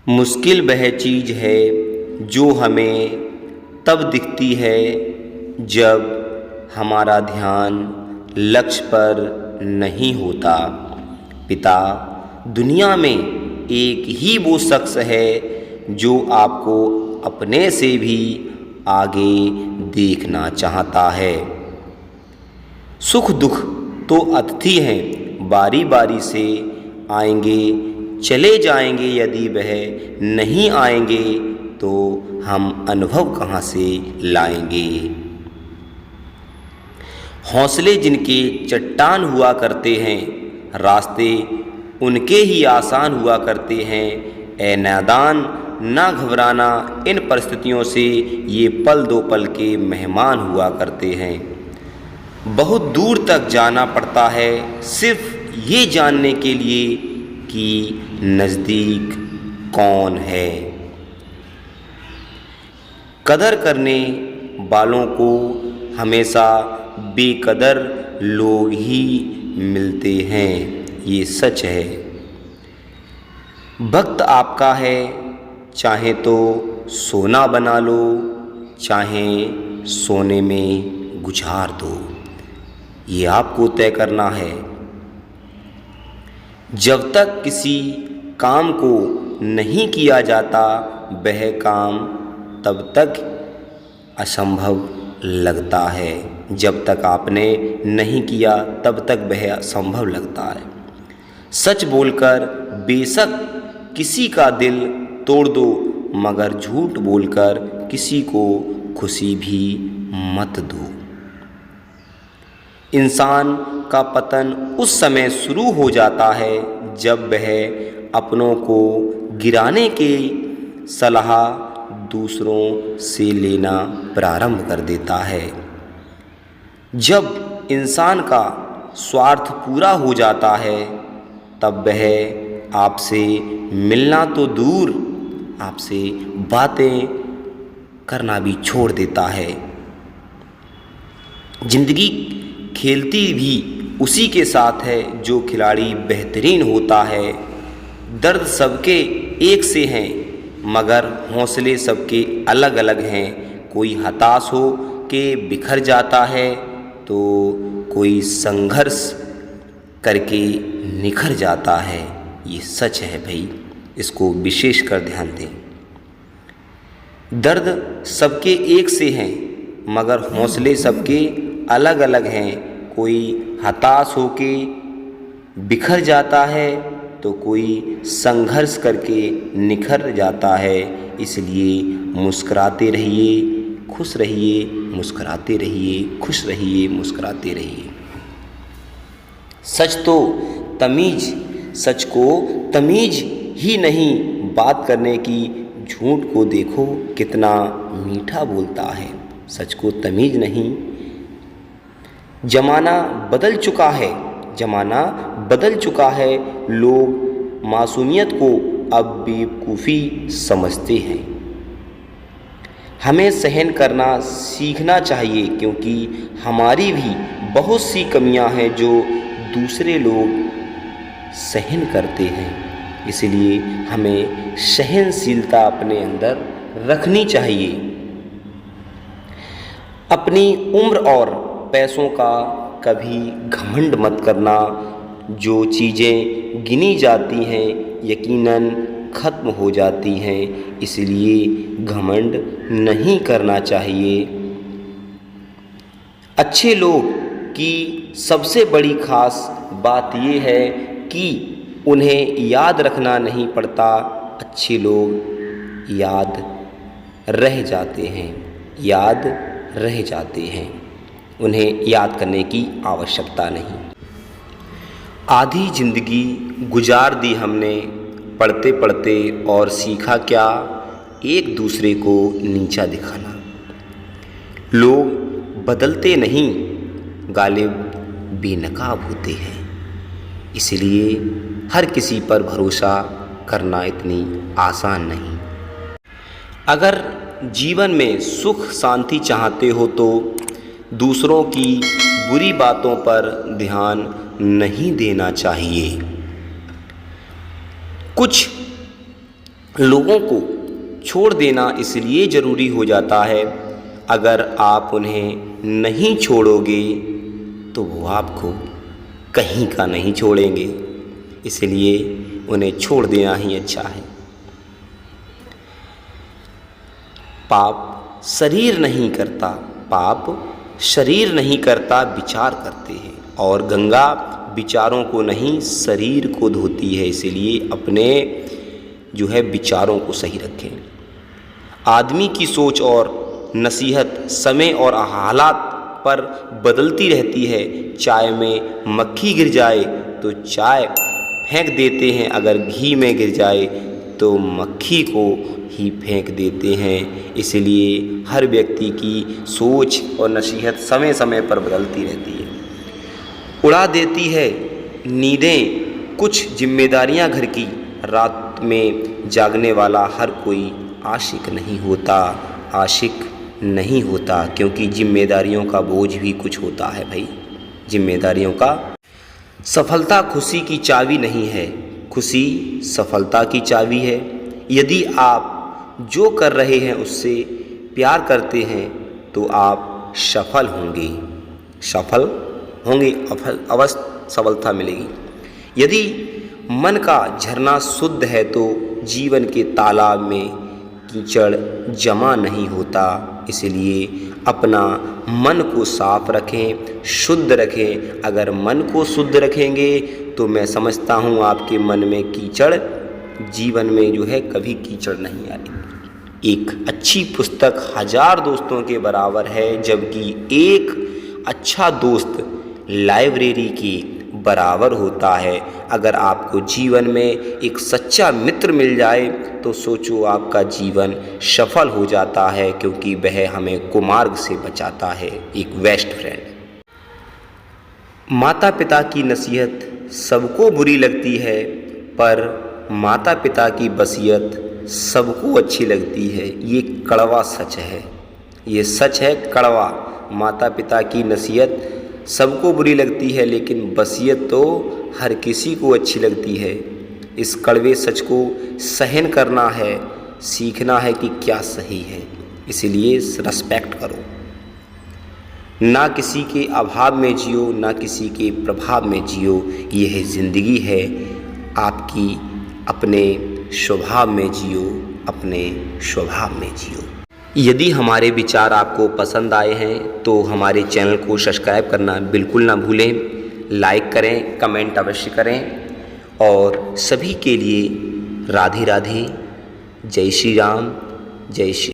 मुश्किल वह चीज़ है जो हमें तब दिखती है जब हमारा ध्यान लक्ष्य पर नहीं होता। पिता, दुनिया में एक ही वो शख्स है जो आपको अपने से भी आगे देखना चाहता है। सुख दुख तो अतिथि हैं, बारी बारी से आएंगे चले जाएंगे। यदि वह नहीं आएंगे तो हम अनुभव कहाँ से लाएंगे। हौसले जिनके चट्टान हुआ करते हैं, रास्ते उनके ही आसान हुआ करते हैं। ए नादान, ना घबराना, इन परिस्थितियों से ये पल दो पल के मेहमान हुआ करते हैं। बहुत दूर तक जाना पड़ता है सिर्फ ये जानने के लिए कि नज़दीक कौन है। कदर करने वालों को हमेशा बेकदर लोग ही मिलते हैं, ये सच है। वक्त आपका है, चाहे तो सोना बना लो, चाहे सोने में गुजार दो, ये आपको तय करना है। जब तक किसी काम को नहीं किया जाता वह काम तब तक असंभव लगता है। जब तक आपने नहीं किया तब तक वह असंभव लगता है। सच बोलकर बेशक किसी का दिल तोड़ दो, मगर झूठ बोलकर किसी को खुशी भी मत दो। इंसान का पतन उस समय शुरू हो जाता है जब वह अपनों को गिराने की सलाह दूसरों से लेना प्रारंभ कर देता है। जब इंसान का स्वार्थ पूरा हो जाता है तब वह आपसे मिलना तो दूर, आपसे बातें करना भी छोड़ देता है। जिंदगी खेलती भी उसी के साथ है जो खिलाड़ी बेहतरीन होता है। दर्द सबके एक से हैं, मगर हौसले सबके अलग अलग हैं। कोई हताश हो के बिखर जाता है तो कोई संघर्ष करके निखर जाता है, ये सच है भाई, इसको विशेष कर ध्यान दें। दर्द सबके एक से हैं, मगर हौसले सबके अलग अलग हैं। कोई हताश होके बिखर जाता है तो कोई संघर्ष करके निखर जाता है। इसलिए मुस्कुराते रहिए, खुश रहिए, मुस्कुराते रहिए, खुश रहिए, मुस्कुराते रहिए। सच को तमीज ही नहीं बात करने की। झूठ को देखो कितना मीठा बोलता है, सच को तमीज नहीं। जमाना बदल चुका है, जमाना बदल चुका है। लोग मासूमियत को अब बेवकूफ़ी समझते हैं। हमें सहन करना सीखना चाहिए, क्योंकि हमारी भी बहुत सी कमियां हैं जो दूसरे लोग सहन करते हैं। इसलिए हमें सहनशीलता अपने अंदर रखनी चाहिए। अपनी उम्र और पैसों का कभी घमंड मत करना। जो चीज़ें गिनी जाती हैं यकीनन ख़त्म हो जाती हैं, इसलिए घमंड नहीं करना चाहिए। अच्छे लोग की सबसे बड़ी ख़ास बात ये है कि उन्हें याद रखना नहीं पड़ता। अच्छे लोग याद रह जाते हैं, याद रह जाते हैं, उन्हें याद करने की आवश्यकता नहीं। आधी ज़िंदगी गुजार दी हमने पढ़ते पढ़ते, और सीखा क्या? एक दूसरे को नीचा दिखाना। लोग बदलते नहीं, गालिब बेनकाब होते हैं। इसलिए हर किसी पर भरोसा करना इतनी आसान नहीं। अगर जीवन में सुख शांति चाहते हो तो दूसरों की बुरी बातों पर ध्यान नहीं देना चाहिए। कुछ लोगों को छोड़ देना इसलिए ज़रूरी हो जाता है, अगर आप उन्हें नहीं छोड़ोगे तो वो आपको कहीं का नहीं छोड़ेंगे, इसलिए उन्हें छोड़ देना ही अच्छा है। पाप शरीर नहीं करता, पाप शरीर नहीं करता, विचार करते हैं, और गंगा विचारों को नहीं शरीर को धोती है, इसलिए अपने जो है विचारों को सही रखें। आदमी की सोच और नसीहत समय और हालात पर बदलती रहती है। चाय में मक्खी गिर जाए तो चाय फेंक देते हैं, अगर घी में गिर जाए तो मक्खी को ही फेंक देते हैं। इसलिए हर व्यक्ति की सोच और नसीहत समय समय पर बदलती रहती है। उड़ा देती है नींदें कुछ जिम्मेदारियां घर की, रात में जागने वाला हर कोई आशिक नहीं होता, आशिक नहीं होता, क्योंकि जिम्मेदारियों का बोझ भी कुछ होता है भाई, जिम्मेदारियों का। सफलता खुशी की चाबी नहीं है, खुशी सफलता की चाबी है। यदि आप जो कर रहे हैं उससे प्यार करते हैं तो आप सफल होंगे, सफल होंगे, अवश्य सफलता मिलेगी। यदि मन का झरना शुद्ध है तो जीवन के तालाब में कीचड़ जमा नहीं होता, इसलिए अपना मन को साफ रखें, शुद्ध रखें। अगर मन को शुद्ध रखेंगे तो मैं समझता हूँ आपके मन में कीचड़, जीवन में जो है कभी कीचड़ नहीं आएगी। एक अच्छी पुस्तक 1000 दोस्तों के बराबर है, जबकि एक अच्छा दोस्त लाइब्रेरी के बराबर होता है। अगर आपको जीवन में एक सच्चा मित्र मिल जाए तो सोचो आपका जीवन सफल हो जाता है, क्योंकि वह हमें कुमार्ग से बचाता है, एक बेस्ट फ्रेंड। माता पिता की नसीहत सबको बुरी लगती है, पर माता पिता की वसीयत सबको अच्छी लगती है। ये कड़वा सच है, ये सच है कड़वा। माता पिता की नसीहत सबको बुरी लगती है, लेकिन वसीयत तो हर किसी को अच्छी लगती है। इस कड़वे सच को सहन करना है, सीखना है कि क्या सही है, इसलिए रिस्पेक्ट करो। ना किसी के अभाव में जियो, ना किसी के प्रभाव में जियो, यह ज़िंदगी है। आपकी अपने स्वभाव में जियो, अपने स्वभाव में जियो। यदि हमारे विचार आपको पसंद आए हैं तो हमारे चैनल को सब्सक्राइब करना बिल्कुल ना भूलें, लाइक करें, कमेंट अवश्य करें, और सभी के लिए राधे राधे, जय श्री राम, जय श्री।